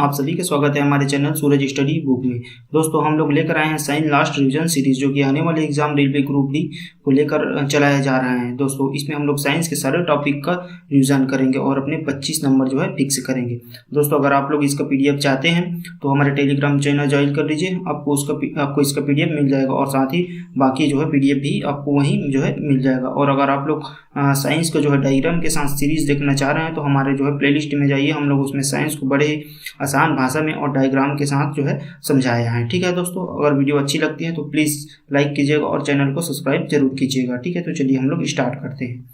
आप सभी का स्वागत है हमारे चैनल सूरज स्टडी बुक में। दोस्तों हम लोग लेकर आए हैं साइंस लास्ट रिवीजन सीरीज, जो कि आने वाले एग्जाम रेलवे ग्रुप डी को लेकर चलाया जा रहा है। दोस्तों इसमें हम लोग साइंस के सारे टॉपिक का रिवीजन करेंगे और अपने 25 नंबर जो है फिक्स करेंगे। दोस्तों अगर आप लोग इसका पीडीएफ चाहते हैं तो हमारे टेलीग्राम चैनल ज्वाइन कर लीजिए, आपको इसका पीडीएफ मिल जाएगा और साथ ही बाकी जो है पीडीएफ भी आपको वहीं जो है मिल जाएगा। और अगर आप लोग साइंस को जो है डायग्राम के साथ सीरीज देखना चाह रहे हैं तो हमारे जो है प्लेलिस्ट में जाइए, हम लोग उसमें साइंस को बड़े आसान भाषा में और डायग्राम के साथ जो है समझाया है। ठीक है दोस्तों, अगर वीडियो अच्छी लगती है तो प्लीज़ लाइक कीजिएगा और चैनल को सब्सक्राइब जरूर कीजिएगा। ठीक है, तो चलिए हम लोग स्टार्ट करते हैं।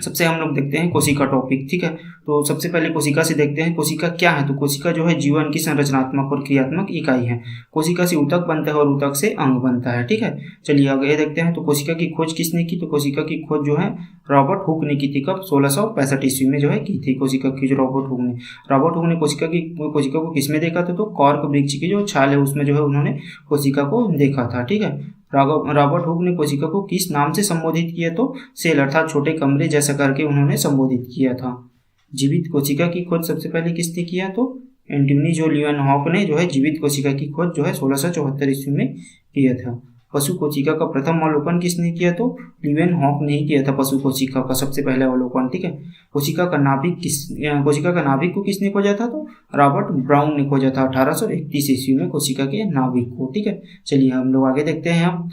सबसे हम लोग देखते हैं कोशिका टॉपिक। ठीक है, तो सबसे पहले कोशिका से देखते हैं कोशिका क्या है। तो कोशिका जो है जीवन की संरचनात्मक और क्रियात्मक इकाई है। कोशिका से ऊतक बनता है और ऊतक से अंग बनता है। ठीक है, चलिए आगे देखते हैं। तो कोशिका की खोज किसने की? तो कोशिका की खोज जो है रॉबर्ट हुक ने की थी। कब? 1665 ईस्वी में जो है की थी कोशिका की, जो रॉबर्ट हुक ने कोशिका को किसमें देखा था? तो कॉर्क वृक्ष की जो छाल है उसमें जो है उन्होंने कोशिका को देखा था। ठीक है, रॉबर्ट हुक ने कोशिका को किस नाम से संबोधित किया? तो सेल अर्थात छोटे कमरे जैसा करके उन्होंने संबोधित किया था। जीवित कोशिका की खोज सबसे पहले किसने किया? तो एंटोनी जो लीवेनहॉक ने जो है जीवित कोशिका की खोज जो है 1674 ईस्वी में किया था। पशु कोशिका का प्रथम अवलोकन किसने किया? तो लीवेनहॉक ने ही किया था पशु कोशिका का सबसे पहले अवलोकन। ठीक है, कोशिका का नाभिक को किसने खोजा था? तो रॉबर्ट ब्राउन ने खोजा था 1831 ईस्वी में कोशिका के नाभिक को। ठीक है, चलिए हम लोग आगे देखते हैं। अब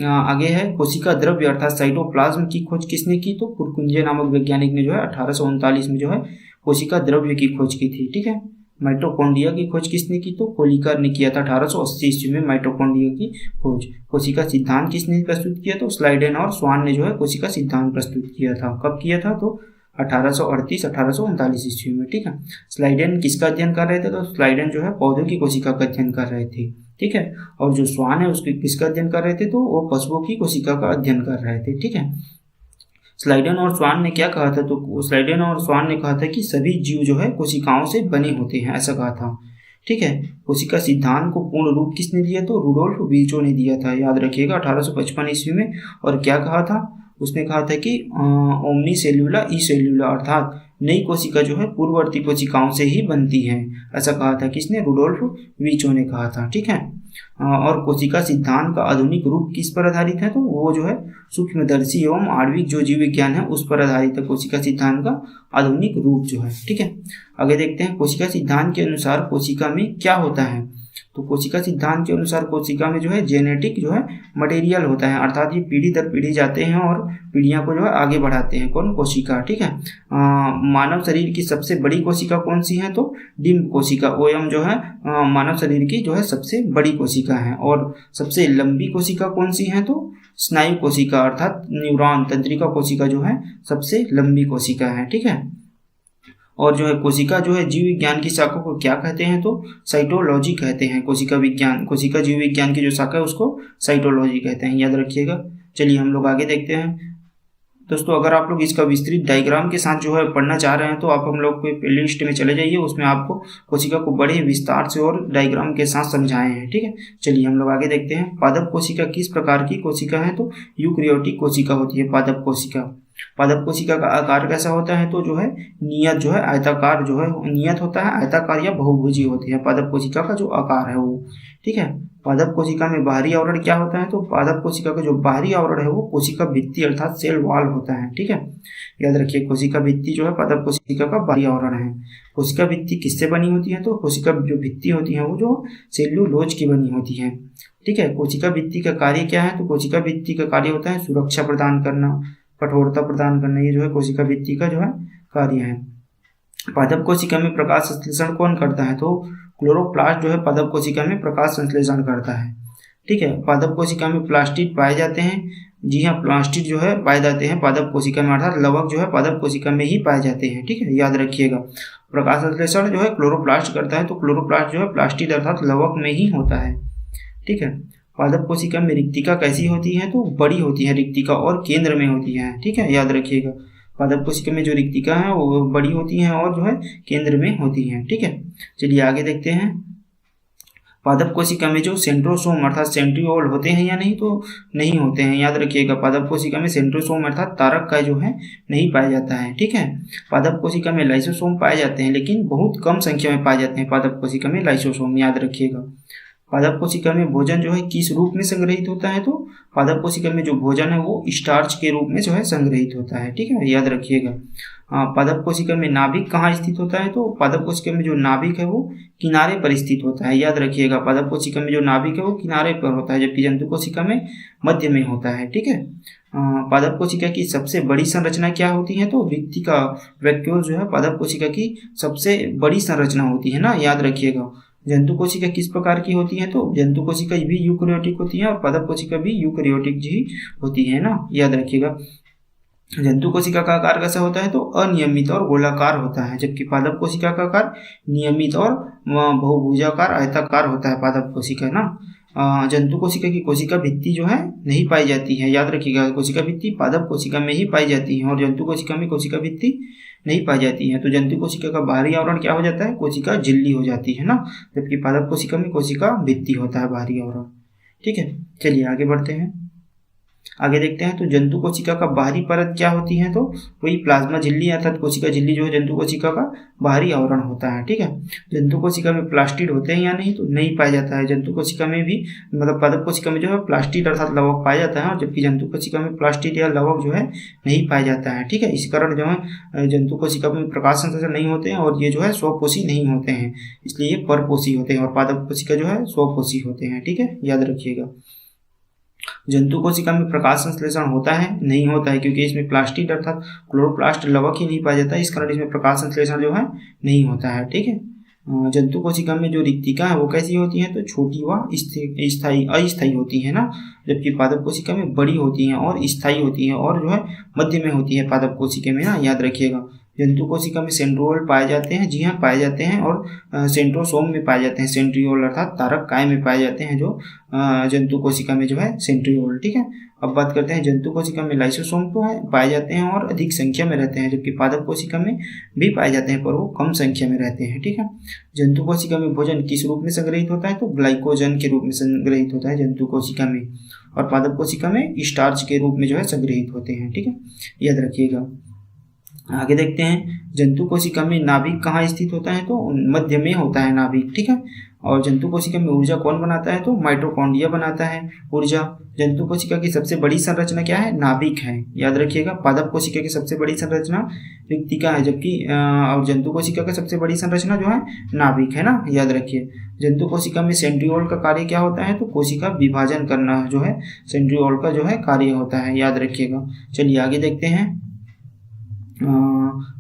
आगे है कोशिका द्रव्य अर्थात साइटोप्लाज्म की खोज किसने की? तो पुरकुंजे नामक वैज्ञानिक ने जो है 1839 में जो है कोशिका द्रव्य की खोज की थी। ठीक है, माइटोकॉन्ड्रिया की खोज किसने की? तो कोलिकर ने किया था 1880 ईस्वी में माइटोकॉन्ड्रिया की खोज। कोशिका सिद्धांत किसने प्रस्तुत किया? तो स्लाइडेन और स्वान ने जो है कोशिका सिद्धांत प्रस्तुत किया था। कब किया था? तो 1838-1839 ईस्वी में। ठीक है, स्लाइडेन किसका अध्ययन कर रहे थे? तो स्लाइडेन जो है पौधों की कोशिका का अध्ययन कर रहे थे। ठीक है, और जो स्वान है उसके किसका अध्ययन कर रहे थे? तो वो पशुओं की कोशिका का अध्ययन कर रहे थे। ठीक है, स्लाइडेन और स्वान ने क्या कहा था? तो स्लाइडेन और स्वान ने कहा था कि सभी जीव जो है कोशिकाओं से बने होते हैं, ऐसा कहा था। ठीक है, कोशिका सिद्धांत को पूर्ण रूप किसने दिया? तो रुडोल्फ वीर्चो ने दिया था, याद रखिएगा 1855 ईस्वी में। और क्या कहा था? उसने कहा था कि ओमनी सेल्यूला ई सेल्यूला अर्थात नई कोशिका जो है पूर्ववर्ती कोशिकाओं से ही बनती है, ऐसा कहा था। किसने? रुडोल्फ वीर्चो ने कहा था। ठीक है, और कोशिका सिद्धांत का आधुनिक रूप किस पर आधारित है? तो वो जो है सूक्ष्मदर्शी एवं आणविक जो जीव विज्ञान है उस पर आधारित है कोशिका सिद्धांत का आधुनिक रूप जो है। ठीक है, आगे देखते हैं। कोशिका सिद्धांत के अनुसार कोशिका में क्या होता है? तो कोशिका सिद्धांत के अनुसार कोशिका में जो है जेनेटिक जो है मटेरियल होता है, अर्थात ये पीढ़ी दर पीढ़ी जाते हैं और पीढ़ियां को जो है आगे बढ़ाते हैं। कौन? कोशिका। ठीक है, मानव शरीर की सबसे बड़ी कोशिका कौन सी है? तो डिम्ब कोशिका, ओयम जो है मानव शरीर की जो है सबसे बड़ी कोशिका है। और सबसे लंबी कोशिका कौन सी है? तो स्नायु कोशिका अर्थात न्यूरॉन तंत्रिका कोशिका जो है सबसे लंबी कोशिका है। ठीक है, और जो है कोशिका जो है जीव विज्ञान की शाखा को क्या कहते हैं? तो साइटोलॉजी कहते हैं। कोशिका जीव विज्ञान की जो शाखा है उसको साइटोलॉजी कहते हैं, याद रखिएगा। चलिए हम लोग आगे देखते हैं। दोस्तों अगर आप लोग इसका विस्तृत डायग्राम के साथ जो है पढ़ना चाह रहे हैं तो आप हम लोग को प्लेलिस्ट में चले जाइए, उसमें आपको कोशिका को बड़े विस्तार से और डायग्राम के साथ समझाए हैं। ठीक है, चलिए हम लोग आगे देखते हैं। पादप कोशिका किस प्रकार की कोशिका है? तो यूकैरियोटिक कोशिका होती है पादप कोशिका। पादप कोशिका का आकार कैसा होता है? तो जो है नियत जो है आयताकार जो है नियत होता है, आयताकार या बहुभुजी होती है पादप कोशिका का जो आकार है वो। ठीक है, पादप कोशिका में बाहरी आवरण क्या होता है? तो पादप कोशिका का जो बाहरी आवरण है वो कोशिका भित्ति अर्थात सेल वॉल होता है। ठीक है, याद रखिए कोशिका भित्ति जो है पादप कोशिका का बाहरी आवरण है। कोशिका भित्ति किससे बनी होती है? तो कोशिका जो भित्ति होती है वो जो सेल्यूलोज की बनी होती है। ठीक है, कोशिका भित्ति का कार्य क्या है? तो कोशिका भित्ति का कार्य होता है सुरक्षा प्रदान करना, कठोरता प्रदान करना, ये जो है कोशिका भित्ति का जो है कार्य है। पादप कोशिका में प्रकाश संश्लेषण कौन करता है? तो क्लोरोप्लास्ट जो है पादप कोशिका में प्रकाश संश्लेषण करता है। ठीक है, पादप कोशिका में प्लास्टिड पाए जाते हैं। जी हाँ, प्लास्टिड जो है पाए जाते हैं पादप कोशिका में, अर्थात लवक जो है पादप कोशिका में ही पाए जाते हैं। ठीक है, याद रखिएगा। प्रकाश संश्लेषण जो है क्लोरोप्लास्ट करता है, तो क्लोरोप्लास्ट जो है प्लास्टिड अर्थात लवक में ही होता है। ठीक है, पादप कोशिका में रिक्तिका कैसी होती है? तो बड़ी होती है रिक्तिका और केंद्र में होती है। ठीक है, याद रखिएगा। पादप कोशिका में जो रिक्तिका है वो बड़ी होती हैं और जो है केंद्र में होती हैं। ठीक है, चलिए आगे देखते हैं। पादप कोशिका में जो सेंट्रोसोम अर्थात सेंट्रियोल होते हैं या नहीं, तो नहीं होते हैं। याद रखिएगा, पादप कोशिका में सेंट्रोसोम अर्थात तारक काय जो है नहीं पाया जाता है। ठीक है, पादप कोशिका में लाइसोसोम पाए जाते हैं, लेकिन बहुत कम संख्या में पाए जाते हैं पादप कोशिका में लाइसोसोम। याद रखिएगा, पादप कोशिका में भोजन जो है किस रूप में संग्रहित होता है, तो पादप कोशिका में जो भोजन है वो स्टार्च के रूप में जो है संग्रहित होता है। ठीक है, याद रखिएगा। पादप कोशिका में नाभिक कहाँ स्थित होता है, तो पादप कोशिका में जो नाभिक है वो किनारे पर स्थित होता है। याद रखिएगा, पादप कोशिका में जो नाभिक है वो किनारे पर होता है, जबकि जंतु कोशिका में मध्य में होता है। ठीक है, पादप कोशिका की सबसे बड़ी संरचना क्या होती है, तो वृत्तिका वैक्यूल जो है पादप कोशिका की सबसे बड़ी संरचना होती है ना। याद रखिएगा, जंतु कोशिका किस प्रकार की होती है, तो जंतु कोशिका भी यूकैरियोटिक होती है और पादप कोशिका भी यूकैरियोटिक ही होती है ना। याद रखिएगा, जंतु कोशिका का आकार कैसा होता है, तो अनियमित और गोलाकार होता है, जबकि पादप कोशिका का आकार नियमित और बहुभुजाकार आयताकार होता है पादप कोशिका ना। जंतु कोशिका की कोशिका भित्ति जो है नहीं पाई जाती है। याद रखिएगा, कोशिका भित्ति पादप कोशिका में ही पाई जाती है और जंतु कोशिका में कोशिका भित्ति नहीं पाई जाती है। तो जंतु कोशिका का बाहरी आवरण क्या हो जाता है, कोशिका झिल्ली हो जाती है ना, जबकि पादप कोशिका में कोशिका भित्ति होता है बाहरी आवरण। ठीक है, चलिए आगे बढ़ते हैं। आगे देखते हैं, तो जंतु कोशिका का बाहरी परत क्या होती है, तो वही प्लाज्मा झिल्ली अर्थात कोशिका झिल्ली जो है जंतु कोशिका का बाहरी आवरण होता है। ठीक है, जंतु कोशिका में प्लास्टिड होते हैं या नहीं, तो नहीं पाया जाता है। जंतु कोशिका में भी मतलब पादप कोशिका में जो है प्लास्टिड अर्थात लवक पाया जाता है, जबकि जंतु कोशिका में प्लास्टिड या लवक जो है नहीं पाया जाता है। ठीक है, इस कारण जो है जंतु कोशिका में प्रकाश संश्लेषण नहीं होते हैं और ये जो है स्वपोषी नहीं होते हैं, इसलिए ये परपोषी होते हैं, और पादप कोशिका जो है स्वपोषी होते हैं। ठीक है, याद रखिएगा। जंतु कोशिका में प्रकाश संश्लेषण होता है नहीं होता है, क्योंकि इसमें प्लास्टिड अर्थात क्लोरोप्लास्ट लवक ही नहीं पाया जाता है, इस कारण इसमें प्रकाश संश्लेषण जो है नहीं होता है। ठीक है, जंतु कोशिका में जो रिक्तिका है वो कैसी होती है, तो छोटी व अस्थायी होती है ना, जबकि पादप कोशिका में बड़ी होती हैं और स्थायी होती हैं और जो है मध्य में होती है पादप कोशिका में ना। याद रखिएगा, जंतु कोशिका में सेंट्रियोल पाए जाते हैं, जी हाँ पाए जाते हैं, और सेंट्रोसोम में पाए जाते हैं। सेंट्रियोल अर्थात तारक काय में पाए जाते हैं जो जंतु कोशिका में जो है सेंट्रियोल। ठीक है, अब बात करते हैं जंतु कोशिका में लाइसोसोम तो है पाए जाते हैं और अधिक संख्या में रहते हैं, जबकि पादप कोशिका में भी पाए जाते हैं पर वो कम संख्या में रहते हैं। ठीक है, जंतु कोशिका में भोजन किस रूप में संग्रहित होता है, तो ग्लाइकोजन के रूप में संग्रहित होता है जंतु कोशिका में, और पादप कोशिका में स्टार्च के रूप में जो है संग्रहित होते हैं। ठीक है, याद रखिएगा। आगे देखते हैं, जंतु कोशिका में नाभिक कहाँ स्थित होता है, तो मध्य में होता है नाभिक। ठीक है, और जंतु कोशिका में ऊर्जा कौन बनाता है, तो माइटोकॉन्ड्रिया बनाता है ऊर्जा। जंतु कोशिका की सबसे बड़ी संरचना क्या है, नाभिक है। याद रखिएगा, पादप कोशिका की सबसे बड़ी संरचना रिक्तिका है, जबकि और जंतु कोशिका की सबसे बड़ी संरचना जो है नाभिक है ना। याद रखिए, जंतु कोशिका में सेंट्रियोल का कार्य क्या होता है, तो कोशिका विभाजन करना जो है सेंट्रियोल का जो है कार्य होता है। याद रखिएगा। चलिए आगे देखते हैं,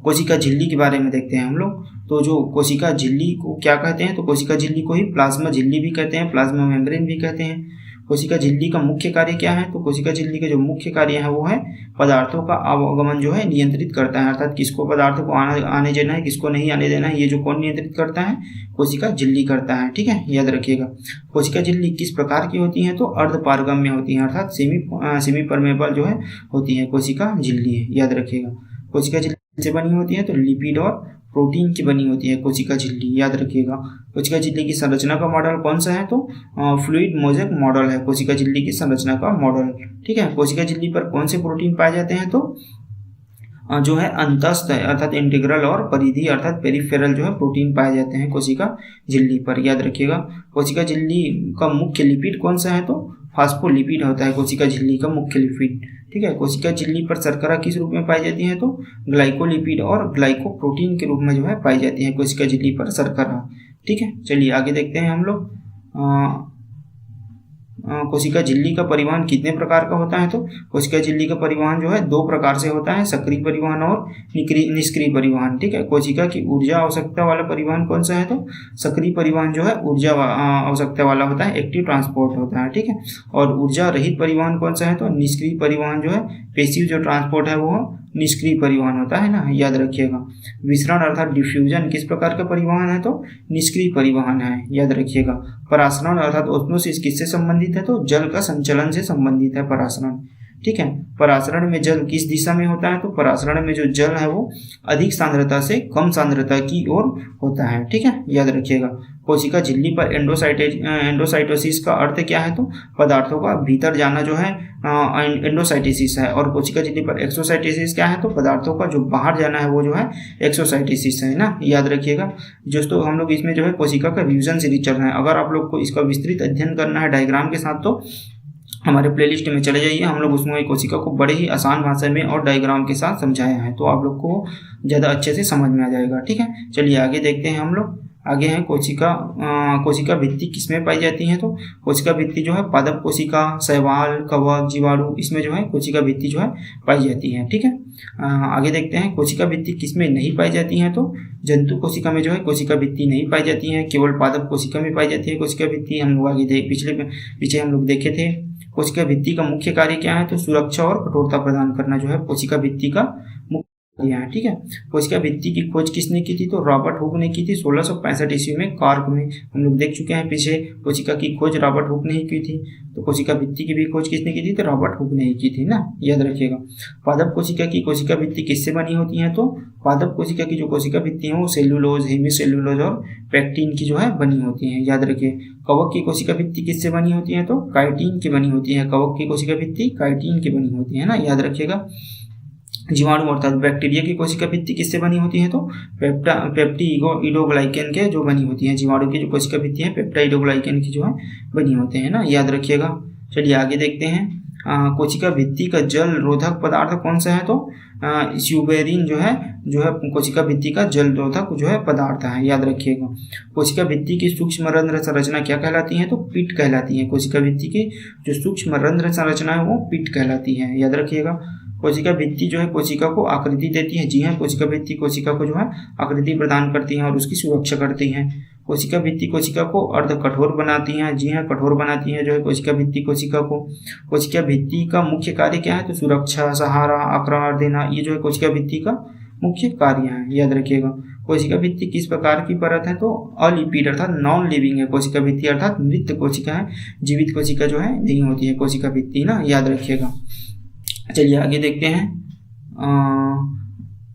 कोशिका झिल्ली के बारे में देखते हैं हम लोग। तो जो कोशिका झिल्ली को क्या कहते हैं, तो कोशिका झिल्ली को ही प्लाज्मा झिल्ली भी कहते हैं, प्लाज्मा मेम्ब्रेन भी कहते हैं। कोशिका झिल्ली का मुख्य कार्य क्या है, तो कोशिका झिल्ली का जो मुख्य कार्य है वो है पदार्थों का आवागमन जो है नियंत्रित करता है, अर्थात किसको पदार्थों को आने देना है, किसको नहीं आने देना है, ये जो कौन नियंत्रित करता है, कोशिका झिल्ली करता है। ठीक है, याद रखिएगा। कोशिका झिल्ली किस प्रकार की होती है, तो अर्धपारगम्य होती है, अर्थात सेमी परमेबल जो है होती है कोशिका झिल्ली। याद रखिएगा, कोशिका झिल्ली से बनी होती है, तो लिपिड और प्रोटीन की बनी होती है कोशिका झिल्ली। याद रखिएगा। कोशिका झिल्ली की संरचना का मॉडल कौन सा है, तो फ्लूइड मोज़ेक मॉडल है कोशिका झिल्ली की संरचना का मॉडल। ठीक है, कोशिका झिल्ली पर कौन से प्रोटीन पाए जाते हैं, तो जो है अंतस्थ अर्थात इंटीग्रल और परिधि अर्थात पेरिफेरल जो है प्रोटीन पाए जाते हैं कोशिका झिल्ली पर। याद रखिएगा। कोशिका झिल्ली का मुख्य लिपिड कौन सा है, तो फास्फोलिपिड होता है कोशिका झिल्ली का मुख्य लिपिड। ठीक है, कोशिका झिल्ली पर शर्करा किस रूप में पाई जाती है, तो ग्लाइकोलिपिड और ग्लाइकोप्रोटीन के रूप में जो है पाई जाती है कोशिका झिल्ली पर शर्करा। ठीक है, चलिए आगे देखते हैं हम लोग। कोशिका झिल्ली का परिवहन कितने प्रकार का होता है, तो कोशिका झिल्ली का परिवहन जो है दो प्रकार से होता है, सक्रिय परिवहन और निष्क्रिय परिवहन। ठीक है, कोशिका की ऊर्जा आवश्यकता वाला परिवहन कौन सा है, तो सक्रिय परिवहन जो है ऊर्जा आवश्यकता वाला होता है, एक्टिव ट्रांसपोर्ट होता है। ठीक है, और ऊर्जा रहित परिवहन कौन सा है, तो निष्क्रिय परिवहन जो है पैसिव जो ट्रांसपोर्ट है वो निष्क्रिय परिवहन होता है ना। याद रखिएगा। विसरण अर्थात डिफ्यूजन किस प्रकार का परिवहन है, तो निष्क्रिय परिवहन है। याद रखिएगा। परासरण अर्थात ऑस्मोसिस किससे संबंधित है, तो जल का संचलन से संबंधित है परासरण। ठीक है। परासरण में जल किस दिशा में होता है, तो परासरण में जो जल है वो अधिक सांद्रता से कम सांद्रता की ओर होता है, ठीक है, याद रखिएगा। कोशिका झिल्ली पर एंडोसाइटोसिस का अर्थ क्या है, तो पदार्थों का भीतर जाना जो है एंडोसाइटोसिस है, और कोशिका झिल्ली पर एक्सोसाइटोसिस क्या है, तो पदार्थों का जो बाहर जाना है वो जो है एक्सोसाइटोसिस है ना, याद रखिएगा। दोस्तों हम लोग इसमें जो है कोशिका का रिवीजन सीरीज चल रहा है। अगर आप लोग को इसका विस्तृत अध्ययन करना है डायग्राम के साथ तो हमारे प्लेलिस्ट में चले जाइए, हम लोग उसमें कोशिका को बड़े ही आसान भाषा में और डायग्राम के साथ समझाया है, तो आप लोग को ज़्यादा अच्छे से समझ में आ जाएगा, ठीक है। चलिए आगे देखते हैं हम लोग। आगे है कोशिका भित्ति किसमें पाई जाती है, तो कोशिका भित्ति जो है पादप कोशिका, शैवाल, कवक, जीवाणु, इसमें जो है कोशिका भित्ति जो है पाई जाती है, ठीक है। आगे देखते हैं कोशिका भित्ति किसमें नहीं पाई जाती है, तो जंतु कोशिका में जो है कोशिका भित्ति नहीं पाई जाती है, केवल पादप कोशिका में पाई जाती है कोशिका भित्ति। हम लोग आगे पीछे हम लोग देखे थे। कोशिका भित्ति का मुख्य कार्य क्या है, तो सुरक्षा और कठोरता प्रदान करना जो है कोशिका भित्ति का मुख्य कार्य है, ठीक है। कोशिका भित्ति की खोज किसने की थी, तो रॉबर्ट हुक ने की थी 1665 ईस्वी में कॉर्क में। हम लोग देख चुके हैं पीछे, कोशिका की खोज रॉबर्ट हुक ने ही की थी। तो कोशिका भित्ति की भी खोज किसने की थी, तो रॉबर्ट हुक ने ही की थी ना, याद रखिएगा। पादप कोशिका की कोशिका भित्ति किससे बनी होती है, तो पादप कोशिका की जो कोशिका भित्ति है वो सेल्यूलोज, हेमीसेल्यूलोज और पैक्टिन की जो है बनी होती है, याद रखिए। कवक की कोशिका भित्ति किससे बनी होती है, तो काइटिन की बनी होती है। कवक की कोशिका भित्ति काइटिन की बनी होती है ना, याद रखिएगा। जीवाणु अर्थात बैक्टीरिया की कोशिका भित्ति किससे बनी होती है, तो पेप्टाइडोग्लाइकेन के जो बनी होती है। जीवाणु की जो कोशिका भित्ति है पेप्टाइडोग्लाइकेन की जो है बनी होते हैं ना, याद रखिएगा। चलिए आगे देखते हैं। कोशिका भित्ति का जल रोधक पदार्थ कौन सा है, तो स्यूबेरिन जो है कोशिका भित्ति का जल रोधक जो है पदार्थ है, याद रखिएगा। कोशिका भित्ति की सूक्ष्म रंध्र संरचना क्या कहलाती है, तो पिट कहलाती है। कोशिका भित्ति की जो सूक्ष्म रंध्र संरचना है वो पिट कहलाती है, याद रखिएगा। कोशिका भित्ति जो है कोशिका को आकृति देती है। जी हाँ, कोशिका भित्ति कोशिका को जो है आकृति प्रदान करती है और उसकी सुरक्षा करती है। कोशिका भित्ति कोशिका को अर्ध कठोर बनाती है। जी हाँ, कठोर बनाती है जो है कोशिका भित्ति कोशिका को। कोशिका भित्ति का मुख्य कार्य क्या है, तो सुरक्षा, सहारा, आकार देना, ये जो है कोशिका भित्ति का मुख्य कार्य है, याद रखिएगा। कोशिका भित्ति किस प्रकार की परत है, तो अलिपिड अर्थात नॉन लिविंग है कोशिका भित्ति, अर्थात मृत कोशिका है, जीवित कोशिका जो है नहीं होती है कोशिका भित्ति ना, याद रखिएगा। चलिए आगे देखते हैं।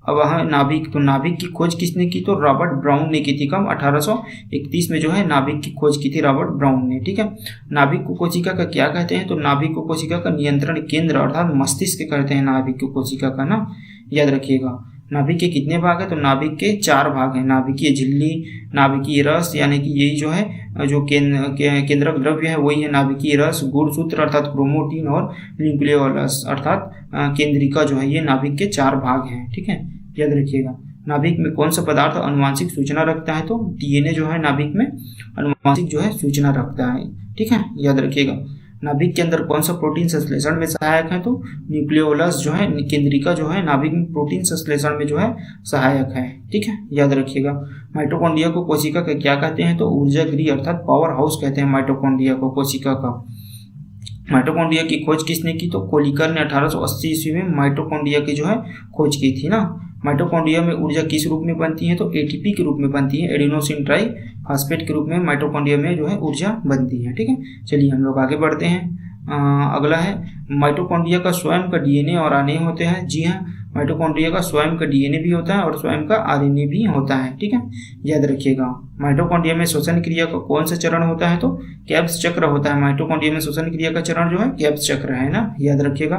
अब है नाभिक। तो नाभिक की खोज किसने की, तो रॉबर्ट ब्राउन ने की थी। कब, 1831 में जो है नाभिक की खोज की थी रॉबर्ट ब्राउन ने, ठीक है। नाभिक को कोशिका का क्या कहते हैं, तो नाभिक को कोशिका का नियंत्रण केंद्र अर्थात मस्तिष्क कहते हैं नाभिक को कोशिका का ना, याद रखिएगा। नाभिक के कितने भाग है, तो नाभिक के 4 भाग हैं। नाभिकीय झिल्ली, नाभिकीय रस, यानी कि यही जो है जो केंद्रक द्रव्य है वही है नाभिकीय रस, गुणसूत्र अर्थात क्रोमोटिन और न्यूक्लियोलस अर्थात केंद्रिका जो है, ये नाभिक के 4 भाग हैं, ठीक है, याद रखिएगा। नाभिक में कौन सा पदार्थ अनुवांशिक सूचना रखता है, तो डीएनए जो है नाभिक में अनुवांशिक जो है सूचना रखता है, ठीक है, याद रखिएगा। नाभिक के अंदर कौन सा प्रोटीन संश्लेषण में सहायक है, तो न्यूक्लियोलस जो है केंद्रिका जो है नाभिक में प्रोटीन संश्लेषण में जो है सहायक है, ठीक है, याद रखिएगा। माइटोकॉन्ड्रिया को कोशिका का क्या कहते हैं, तो ऊर्जा गृह अर्थात पावर हाउस कहते हैं माइटोकॉन्ड्रिया को कोशिका का। माइटोकॉन्ड्रिया की खोज किसने की, तो कोलिकर ने 1880 ईस्वी में माइटोकॉन्ड्रिया की जो है खोज की थी ना। माइटोकॉन्ड्रिया में ऊर्जा किस रूप में बनती है, तो एटीपी के रूप में बनती है, एडिनोसिन ट्राइफॉस्फेट के रूप में माइटोकॉन्ड्रिया में जो है ऊर्जा बनती है, ठीक है। चलिए हम लोग आगे बढ़ते हैं। अगला है माइटोकॉन्ड्रिया का स्वयं का डीएनए और आरएनए होते हैं। जी हाँ, माइटोकॉन्ड्रिया का स्वयं का डीएनए भी होता है और स्वयं का आरएनए भी होता है, ठीक है, याद रखिएगा। माइटोकॉन्ड्रिया में श्वसन क्रिया का कौन सा चरण होता है, तो कैब्स चक्र होता है। माइटोकॉन्ड्रिया में श्वसन क्रिया का चरण जो है कैब्स चक्र है ना, याद रखिएगा।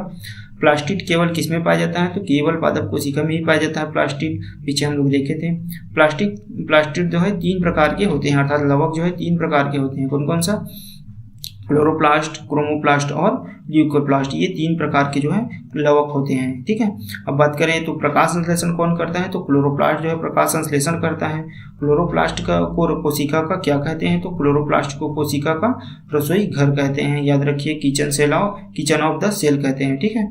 प्लास्टिड केवल किस में पाया जाता है, तो केवल पादप कोशिका में ही पाया जाता है प्लास्टिड, पीछे हम लोग देखे थे। प्लास्टिड जो है 3 प्रकार के होते हैं, अर्थात लवक जो है 3 प्रकार के होते हैं। कौन कौन सा, क्लोरोप्लास्ट, क्रोमोप्लास्ट और ल्यूकोप्लास्ट, ये 3 प्रकार के जो है लवक होते हैं, ठीक है। अब बात करें तो प्रकाश संश्लेषण कौन करता है, तो क्लोरोप्लास्ट जो है प्रकाश संश्लेषण करता है। क्लोरोप्लास्ट को कोशिका का क्या कहते हैं, तो क्लोरोप्लास्ट को कोशिका का रसोई घर कहते हैं, याद रखिए। किचन ऑफ द सेल कहते हैं, ठीक है।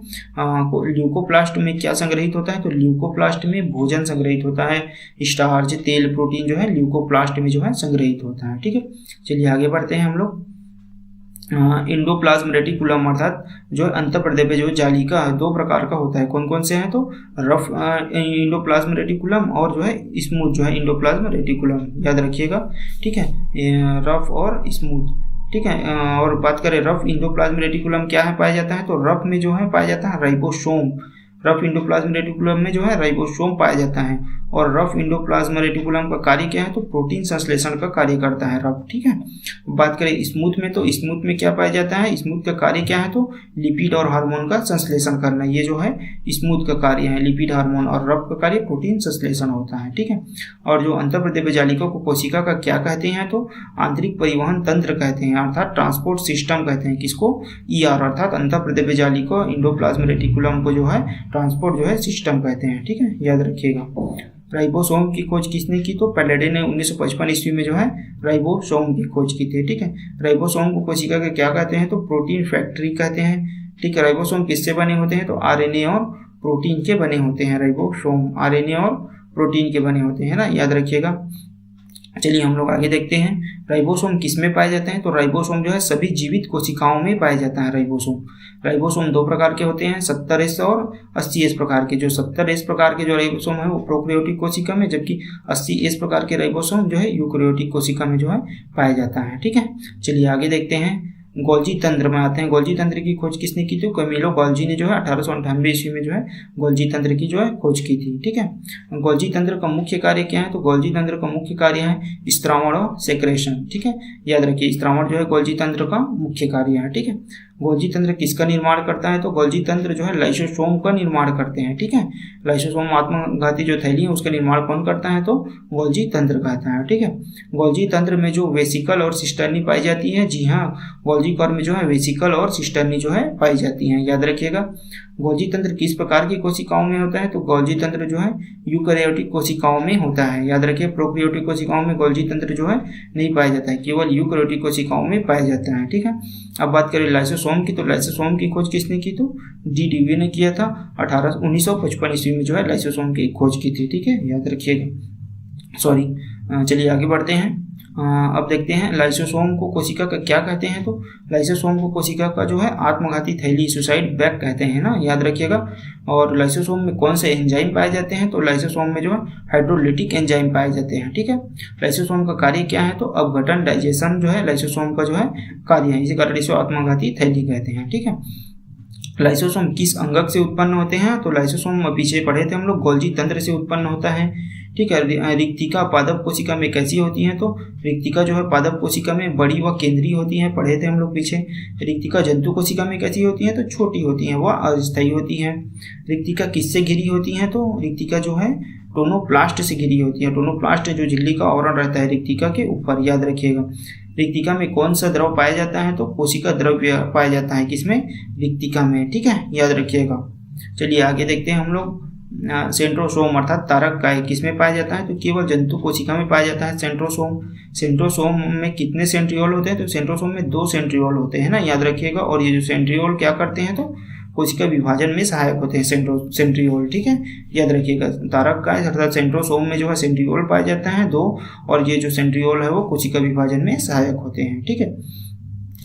ल्यूकोप्लास्ट में क्या संग्रहित होता है, तो ल्यूकोप्लास्ट में भोजन संग्रहित होता है, स्टार्च, तेल, प्रोटीन जो है ल्यूकोप्लास्ट में जो है संग्रहित होता है, ठीक है। चलिए आगे बढ़ते हैं हम लोग। इंडोप्लाज्म रेटिकुलम अर्थात जो अंतःपर्दे पे जो जालिका 2 प्रकार का होता है। कौन कौन से हैं, तो रफ इंडोप्लाज्म रेटिकुलम और जो है स्मूथ जो है इंडोप्लाज्म रेटिकुलम, याद रखिएगा, ठीक है, रफ और स्मूथ। ठीक है। और बात करें रफ इंडोप्लाज्मिक रेटिकुलम क्या है पाया जाता है, तो रफ में जो है पाया जाता है राइबोसोम। रफ इंडोप्लाज्मिक रेटिकुलम में जो है राइबोसोम पाया जाता है। और रफ इंडोप्लाज्मिक रेटिकुलम का कार्य क्या है, तो प्रोटीन संश्लेषण का कार्य करता है रफ, ठीक है। बात करें स्मूथ में, तो स्मूथ में क्या पाया जाता है, स्मूथ का कार्य क्या है, तो लिपिड और हार्मोन का संश्लेषण करना, ये जो है स्मूथ का कार्य है, लिपिड हार्मोन। और रफ का कार्य प्रोटीन संश्लेषण होता है, ठीक है। और जो अंतःप्रदेशीय जालिका को कोशिका का क्या कहते हैं, तो आंतरिक परिवहन तंत्र कहते हैं, अर्थात ट्रांसपोर्ट सिस्टम कहते हैं। किसको, ईआर अर्थात अंतःप्रदेशीय जालिका इंडोप्लाज्मिक रेटिकुलम को जो है ट्रांसपोर्ट जो है सिस्टम कहते हैं, ठीक है, याद रखिएगा। राइबोसोम की खोज किसने की, तो पैलेडे ने 1955 ईस्वी में जो है राइबोसोम की खोज की थी, ठीक है। राइबोसोम को कोशिका के क्या कहते हैं, तो प्रोटीन फैक्ट्री कहते हैं, ठीक है। राइबोसोम किससे बने होते हैं, तो आरएनए और प्रोटीन के बने होते हैं। राइबोसोम आरएनए और प्रोटीन के बने होते हैं ना, याद रखिएगा। चलिए हम लोग आगे देखते हैं राइबोसोम किस में पाए जाते हैं, तो राइबोसोम जो है सभी जीवित कोशिकाओं में पाया जाता है। राइबोसोम दो प्रकार के होते हैं, 70S और 80S प्रकार के। जो 70S प्रकार के जो राइबोसोम है वो प्रोकैरियोटिक कोशिका में, जबकि 80S प्रकार के राइबोसोम जो है यूकैरियोटिक कोशिका में जो है पाया जाता है, ठीक है। चलिए आगे देखते हैं, गोल्जी तंत्र में आते हैं। गोल्जी तंत्र की खोज किसने की थी, कैमिलो गोल्जी ने जो है 1898 ईस्वी में जो है गोल्जी तंत्र की जो है खोज की थी, ठीक है। गोल्जी तंत्र का मुख्य कार्य क्या है, तो गोल्जी तंत्र का मुख्य कार्य है स्त्रावण और सेक्रेशन, ठीक है, याद रखिए। स्त्रावण जो है गोल्जी तंत्र का मुख्य कार्य है, ठीक है। गोल्जी तंत्र किसका निर्माण करता है, तो गोल्जी तंत्र जो है लाइसोसोम का निर्माण करते हैं, ठीक है। लाइसोसोम आत्मघाती जो थैली है उसका निर्माण कौन करता है, तो गोल्जी तंत्र कहता है, ठीक है। गोल्जी तंत्र में जो वेसिकल और सिस्टर्नी पाई जाती है, जी हाँ, गोल्जी कोर में जो है वेसिकल और सिस्टर्नी जो है पाई जाती हैं, याद रखिएगा। गोल्जी तंत्र किस प्रकार की कोशिकाओं में होता है, तो गोल्जी तंत्र जो है यूकैरियोटिक कोशिकाओं में होता है, याद रखिए। प्रोकैरियोटिक कोशिकाओं में गोल्जी तंत्र जो है नहीं पाया जाता है, केवल यूकैरियोटिक कोशिकाओं में पाया जाता है, ठीक है। अब बात करें लाइसोसोम की, तो लाइसोसोम की खोज किसने की, तो डी डेवी ने किया था। 1955 ईस्वी में जो है लाइसोसोम की खोज की थी, ठीक है, याद रखिएगा। सॉरी, चलिए आगे बढ़ते हैं। अब देखते हैं लाइसोसोम को कोशिका का क्या कहते हैं, तो लाइसोसोम को कोशिका का जो है आत्मघाती थैली सुसाइड बैग कहते हैं ना, याद रखिएगा। और लाइसोसोम में कौन से एंजाइम पाए जाते हैं, तो लाइसोसोम में जो है हाइड्रोलिटिक एंजाइम पाए जाते हैं, ठीक है। लाइसोसोम का कार्य क्या है, तो अपघटन डाइजेशन जो है लाइसोसोम का जो है कार्य है, इसी कारण इसे आत्मघाती थैली कहते हैं, ठीक है। लाइसोसोम किस अंगक से उत्पन्न होते हैं, तो लाइसोसोम पीछे पढ़े थे हम लोग, गोल्जी तंत्र से उत्पन्न होता है, ठीक है। रिक्तिका पादप कोशिका में कैसी होती है, तो रिक्तिका जो है पादप कोशिका में बड़ी व केंद्रीय होती है, पढ़े थे हम लोग पीछे। रिक्तिका जंतु कोशिका में कैसी होती है, तो छोटी होती है, वह अस्थायी होती है। रिक्तिका किससे घिरी होती है, तो रिक्तिका जो है टोनोप्लास्ट से घिरी होती है। टोनोप्लास्ट जो झिल्ली का आवरण रहता है रिक्तिका के ऊपर, याद रखिएगा। रिक्तिका में कौन सा द्रव पाया जाता है, तो कोशिका द्रव्य पाया जाता है, किसमें, रिक्तिका में, ठीक है, याद रखिएगा। चलिए आगे देखते हैं हम लोग सेंट्रोसोम अर्थात तारक काय किसमें पाया जाता है, तो केवल जंतु कोशिका में पाया जाता है सेंट्रोसोम। सेंट्रोसोम में कितने सेंट्रियोल होते हैं, तो सेंट्रोसोम में 2 सेंट्रियोल होते हैं ना, याद रखिएगा। और ये जो सेंट्रियोल क्या करते हैं, तो कोशिका विभाजन में सहायक होते हैं सेंट्रियोल, ठीक है, याद रखिएगा। तारक काय अर्थात सेंट्रोसोम में जो है सेंट्रियोल पाया जाता है 2, और ये जो सेंट्रियोल है वो कोशिका विभाजन में सहायक होते हैं, ठीक है।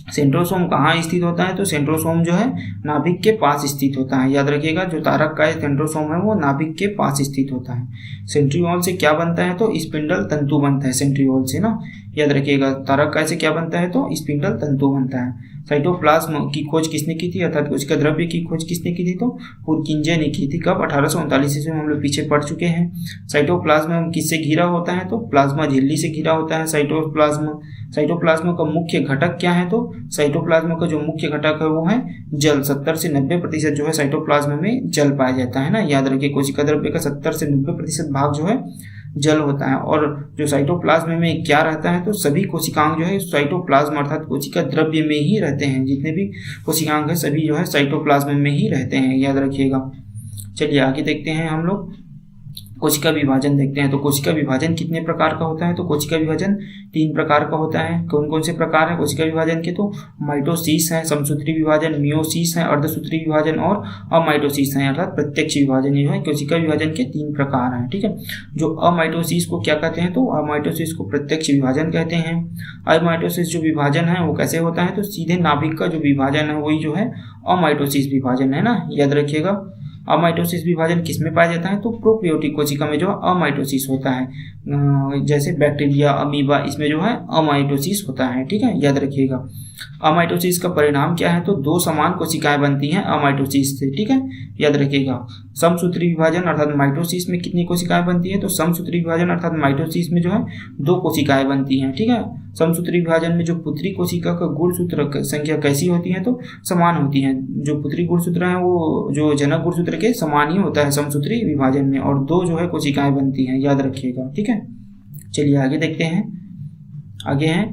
सेंट्रोसोम कहाँ स्थित होता है, तो सेंट्रोसोम जो है नाभिक के पास स्थित होता है, याद रखिएगा। जो तारक का सेंट्रोसोम है वो नाभिक के पास स्थित होता है। सेंट्रियोल से क्या बनता है, तो स्पिंडल तंतु बनता है सेंट्रियोल से ना, याद रखिएगा। तारक काय से क्या बनता है, तो स्पिंडल तंतु बनता है। साइटोप्लाज्म की खोज किसने की थी, अर्थात कोशिका द्रव्य की खोज किसने की थी, तो पुरकिंजे ने की थी। कब, 1839 ईस्वी में, हम लोग पीछे पढ़ चुके हैं। साइटोप्लाज्म किससे घिरा होता है, तो प्लाज्मा झिल्ली से घिरा होता है साइटोप्लाज्म। साइटोप्लाज्म का मुख्य घटक क्या है, तो साइटोप्लाज्म का जो मुख्य घटक है वो है जल। 70 से 90% जो है साइटोप्लाज्म में जल पाया जाता है ना, याद रखिए। कोशिका द्रव्य का 70 से 90% भाग जो है जल होता है। और जो साइटोप्लाज्म में क्या रहता है, तो सभी कोशिकांग जो है साइटोप्लाज्म अर्थात कोशिका द्रव्य में ही रहते हैं। जितने भी कोशिकांग है सभी जो है साइटोप्लाज्म में ही रहते हैं, याद रखिएगा। चलिए आगे देखते हैं हम लोग कोशिका विभाजन देखते हैं। तो कोशिका विभाजन कितने प्रकार का होता है, तो कोशिका विभाजन 3 प्रकार का होता है। कौन कौन से प्रकार है कोशिका विभाजन के, तो माइटोसिस है, समसूत्री विभाजन, मियोसिस है, अर्धसूत्री विभाजन और अमाइटोसिस है अर्थात प्रत्यक्ष विभाजन। ये है कोशिका विभाजन के 3 प्रकार हैं, ठीक है। जो अमाइटोसिस को क्या कहते हैं, तो अमाइटोसिस को प्रत्यक्ष विभाजन कहते हैं। अमाइटोसिस जो विभाजन है वो कैसे होता है, तो सीधे नाभिक का जो विभाजन है वही जो है अमाइटोसिस विभाजन है ना, याद रखिएगा। अमाइटोसिस विभाजन किस में पाया जाता है, तो प्रोकैरियोटिक कोशिका में जो है अमाइटोसिस होता है, जैसे बैक्टीरिया, अमीबा, इसमें जो है अमाइटोसिस होता है। ठीक है, याद रखिएगा। अमाइटोसिस का परिणाम क्या है, तो दो समान कोशिकाएं बनती हैं अमाइटोसिस से। ठीक है, याद रखिएगा। समसूत्री विभाजन अर्थात माइटोसिस में कितनी कोशिकाएं बनती है, तो समसूत्री विभाजन अर्थात माइटोसिस में जो है दो कोशिकाएं बनती हैं। ठीक है, समसूत्री विभाजन में जो पुत्री कोशिका का गुणसूत्र संख्या कैसी होती है, तो समान होती है। जो पुत्री गुणसूत्र है वो जो जनक गुणसूत्र के समान ही होता है समसूत्री विभाजन में, और दो जो है कोशिकाएं बनती हैं, याद रखिएगा। ठीक है, चलिए आगे देखते हैं। आगे है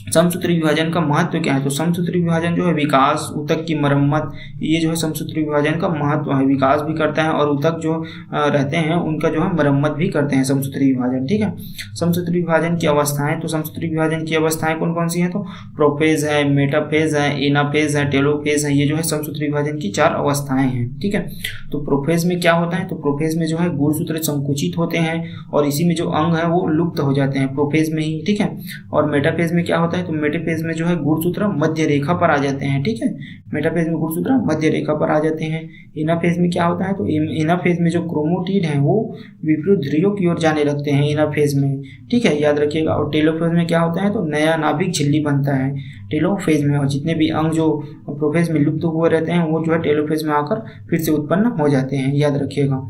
समसूत्री विभाजन का महत्व क्या है, तो समसूत्री विभाजन जो है विकास, ऊतक की मरम्मत, ये जो है समसूत्री विभाजन का महत्व है। विकास भी करता है और ऊतक जो रहते हैं उनका जो है मरम्मत भी करते हैं समसूत्री विभाजन। ठीक है, समसूत्री विभाजन की अवस्थाएं, तो समसूत्री विभाजन की अवस्थाएं कौन कौन सी हैं, तो प्रोफेज है, मेटाफेज है, एनाफेज है, टेलोफेज है। ये जो है समसूत्री विभाजन की 4 अवस्थाएं हैं। ठीक है, तो प्रोफेज में क्या होता है, तो प्रोफेज में जो है गुणसूत्र संकुचित होते हैं और इसी में जो अंग है वो लुप्त हो जाते हैं प्रोफेज में ही। ठीक है, और मेटाफेज में क्या होता है, तो मेटाफेज में जो है गुणसूत्र मध्य रेखा पर आ जाते हैं। ठीक है, मेटाफेज में गुणसूत्र मध्य रेखा पर आ जाते हैं। एनाफेज में क्या होता है, तो एनाफेज में जो क्रोमोटिड है वो विपरीत ध्रुवों की ओर जाने लगते हैं एनाफेज में। ठीक है, याद रखिएगा। और टेलोफेज में क्या होता है, तो नया नाभिक झिल्ली बनता है टेलोफेज में, और जितने भी अंग जो प्रोफेज में लुप्त हुए रहते हैं वो जो है टेलोफेज में आकर फिर से उत्पन्न हो जाते हैं, याद रखिएगा।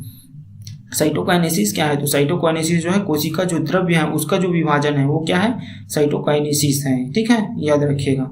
साइटोकाइनेसिस क्या है, तो साइटोकाइनेसिस जो है कोशिका जो द्रव्य है उसका जो विभाजन है वो क्या है, साइटोकाइनेसिस है। ठीक है, याद रखिएगा।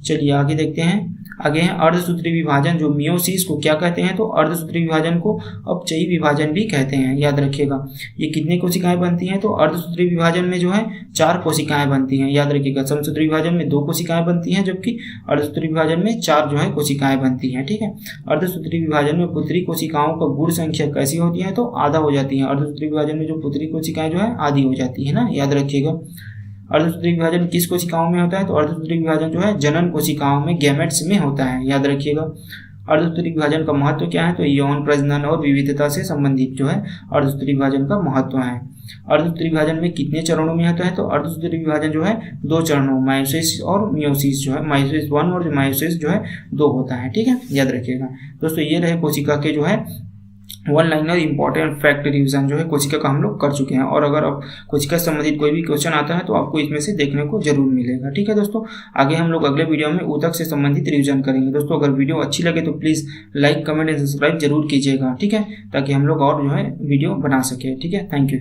चलिए आगे देखते हैं। आगे है अर्धसूत्री विभाजन, जो मियोसिस को क्या कहते हैं, तो अर्धसूत्री विभाजन को अपचयी विभाजन भी कहते हैं, याद रखिएगा। ये कितनी कोशिकाएं बनती हैं, तो अर्धसूत्री विभाजन में जो है 4 कोशिकाएं बनती हैं, याद रखिएगा। समसूत्री विभाजन में 2 कोशिकाएं बनती हैं, जबकि अर्धसूत्री विभाजन में 4 जो है कोशिकाएं बनती हैं। ठीक है, अर्धसूत्री विभाजन में पुत्री कोशिकाओं का गुण संख्या कैसी होती है, तो आधा हो जाती है। अर्धसूत्री विभाजन में जो पुत्री कोशिकाएं जो है आधी हो जाती है ना, याद रखिएगा। अर्धसूत्री विभाजन किस कोशिकाओं में होता है, तो अर्धसूत्री विभाजन जो है जनन कोशिकाओं में, गैमेट्स में होता है, याद रखिएगा। अर्धसूत्री विभाजन का महत्व क्या है, तो यौन प्रजनन और विविधता से संबंधित जो है अर्धसूत्री विभाजन का महत्व है। अर्धसूत्री विभाजन में कितने चरणों में होता है, तो अर्धसूत्री विभाजन जो है 2 चरणों, मायोसिस और मियोसिस जो है, मायोसिस 1 और मायोसिस जो है 2 होता है। ठीक है, याद रखिएगा दोस्तों। ये रहे कोशिका के जो है 1 लाइनर इंपॉर्टेंट फैक्ट रिवीजन जो है कोशिका का हम लोग कर चुके हैं। और अगर आप कोशिका से संबंधित कोई भी क्वेश्चन आता है तो आपको इसमें से देखने को जरूर मिलेगा। ठीक है दोस्तों, आगे हम लोग अगले वीडियो में ऊतक से संबंधित रिवीजन करेंगे। दोस्तों अगर वीडियो अच्छी लगे तो please like, comment and subscribe जरूर कीजिएगा। ठीक है, ताकि हम लोग और जो है वीडियो बना सके। ठीक है, थैंक यू।